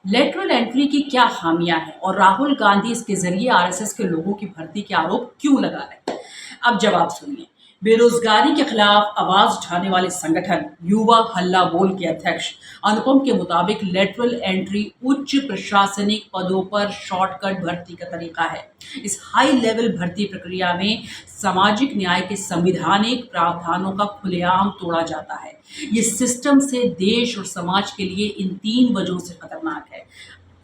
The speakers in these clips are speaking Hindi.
लेटरल एंट्री की क्या खामियां हैं और राहुल गांधी इसके जरिए आरएसएस के लोगों की भर्ती के आरोप क्यों लगा रहे हैं? अब जवाब सुनिए। बेरोजगारी के खिलाफ आवाज उठाने वाले संगठन युवा हल्ला बोल के अध्यक्ष अनुपम के मुताबिक लेटरल एंट्री उच्च प्रशासनिक पदों पर शॉर्टकट भर्ती का तरीका है। इस हाई लेवल भर्ती प्रक्रिया में सामाजिक न्याय के संविधानिक प्रावधानों का खुलेआम तोड़ा जाता है। ये सिस्टम से देश और समाज के लिए इन 3 वजहों से खतरनाक है।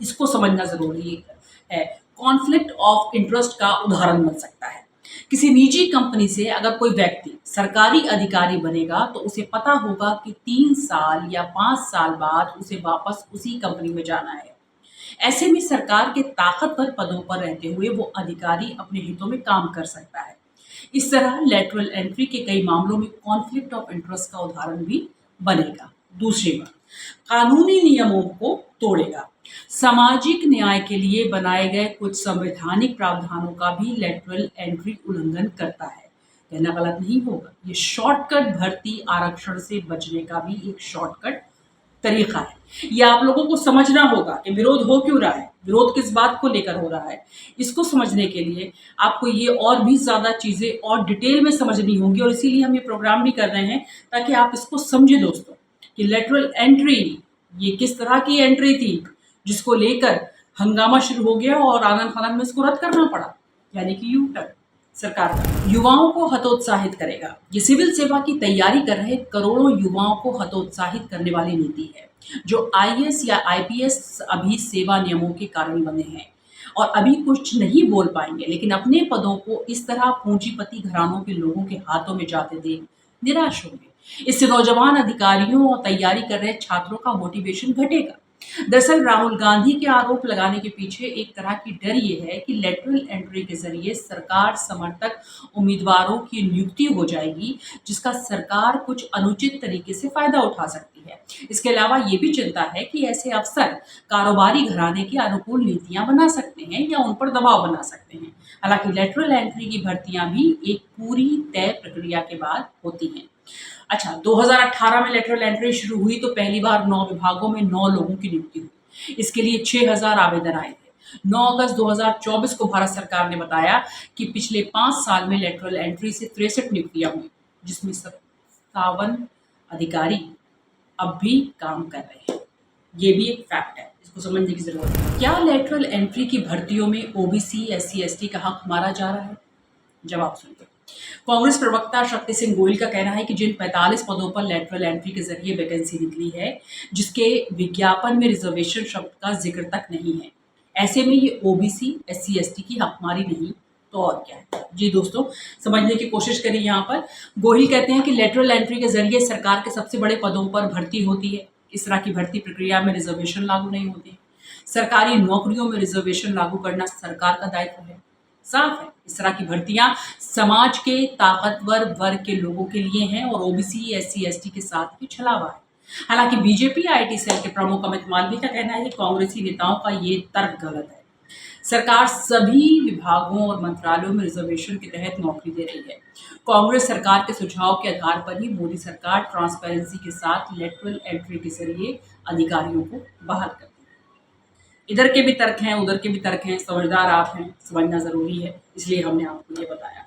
इसको समझना ज़रूरी है। कॉन्फ्लिक्ट ऑफ इंटरेस्ट का उदाहरण मिल सकता है। किसी निजी कंपनी से अगर कोई व्यक्ति सरकारी अधिकारी बनेगा तो उसे पता होगा कि 3 साल या 5 साल बाद उसे वापस उसी कंपनी में जाना है। ऐसे में सरकार के ताकतवर पदों पर रहते हुए वो अधिकारी अपने हितों में काम कर सकता है। इस तरह लेटरल एंट्री के कई मामलों में कॉन्फ्लिक्ट ऑफ इंटरेस्ट का उदाहरण भी बनेगा। दूसरी बात, कानूनी नियमों को तोड़ेगा। सामाजिक न्याय के लिए बनाए गए कुछ संवैधानिक प्रावधानों का भी लेटरल एंट्री उल्लंघन करता है। कहना गलत नहीं होगा, ये शॉर्टकट भर्ती आरक्षण से बचने का भी एक शॉर्टकट तरीका है। ये आप लोगों को समझना होगा कि विरोध हो क्यों रहा है, विरोध किस बात को लेकर हो रहा है। इसको समझने के लिए आपको ये और भी ज़्यादा चीज़ें और डिटेल में समझनी होंगी और इसीलिए हम ये प्रोग्राम भी कर रहे हैं ताकि आप इसको समझें दोस्तों कि लेटरल एंट्री ये किस तरह की एंट्री थी जिसको लेकर हंगामा शुरू हो गया और आनन-फानन में इसको रद्द करना पड़ा, यानी कि यू टर्न सरकार का। युवाओं को हतोत्साहित करेगा। ये सिविल सेवा की तैयारी कर रहे करोड़ों युवाओं को हतोत्साहित करने वाली नीति है, जो आईएएस या आईपीएस अभी सेवा नियमों के कारण बने हैं और अभी कुछ नहीं बोल पाएंगे, लेकिन अपने पदों को इस तरह पूंजीपति घरानों के लोगों के हाथों में जाते देख निराश होंगे। इससे नौजवान अधिकारियों और तैयारी कर रहे छात्रों का मोटिवेशन घटेगा। दरअसल राहुल गांधी के आरोप लगाने के पीछे एक तरह की डर ये है कि लेटरल एंट्री के जरिए सरकार समर्थक उम्मीदवारों की नियुक्ति हो जाएगी, जिसका सरकार कुछ अनुचित तरीके से फायदा उठा सकती है। इसके अलावा ये भी चिंता है कि ऐसे अफसर कारोबारी घराने के अनुकूल नीतियां बना सकते हैं या उन पर दबाव बना सकते हैं। हालांकि लेटरल एंट्री की भर्तियां भी एक पूरी तय प्रक्रिया के बाद होती हैं। अच्छा, 2018 में लेटरल एंट्री शुरू हुई तो पहली बार 9 विभागों में 9 लोगों की नियुक्ति हुई। इसके लिए 6000 आवेदन आए थे। 9 अगस्त 2024 को भारत सरकार ने बताया कि पिछले 5 साल में लेटरल एंट्री से 63 नियुक्तियां हुई, जिसमें 57 अधिकारी अब भी काम कर रहे हैं। ये भी एक फैक्ट है, इसको समझने की जरूरत है। क्या लेटरल एंट्री की भर्तियों में ओबीसी, एससी, एसटी का हक मारा जा रहा है? जवाब सुनिए। कांग्रेस प्रवक्ता शक्ति सिंह गोयल का कहना है कि जिन 45 पदों पर लेटरल एंट्री के जरिए वैकेंसी निकली है, जिसके विज्ञापन में रिजर्वेशन शब्द का जिक्र तक नहीं है, ऐसे में ये ओबीसी, एससी, एसटी की हकमारी नहीं तो और क्या है। जी दोस्तों, समझने की कोशिश करिए। यहाँ पर गोहिल कहते हैं कि लेटरल एंट्री के जरिए सरकार के सबसे बड़े पदों पर भर्ती होती है। इस तरह की भर्ती प्रक्रिया में रिजर्वेशन लागू नहीं होती। सरकारी नौकरियों में रिजर्वेशन लागू करना सरकार का दायित्व है। साफ है, इस तरह की भर्तियां समाज के ताकतवर वर्ग के लोगों के लिए हैं और ओबीसी, एससी, एसटी के साथ भी छलावा है। हालांकि बीजेपी आईटी सेल के प्रमुख अमित मालवीय का कहना है कि कांग्रेसी नेताओं का ये तर्क गलत है। सरकार सभी विभागों और मंत्रालयों में रिजर्वेशन के तहत नौकरी दे रही है। कांग्रेस सरकार के सुझाव के आधार पर ही मोदी सरकार ट्रांसपेरेंसी के साथ लेटरल एंट्री के जरिए अधिकारियों को बहाल करती है। इधर के भी तर्क हैं, उधर के भी तर्क हैं, समझदार आप हैं, समझना ज़रूरी है, इसलिए हमने आपको ये बताया।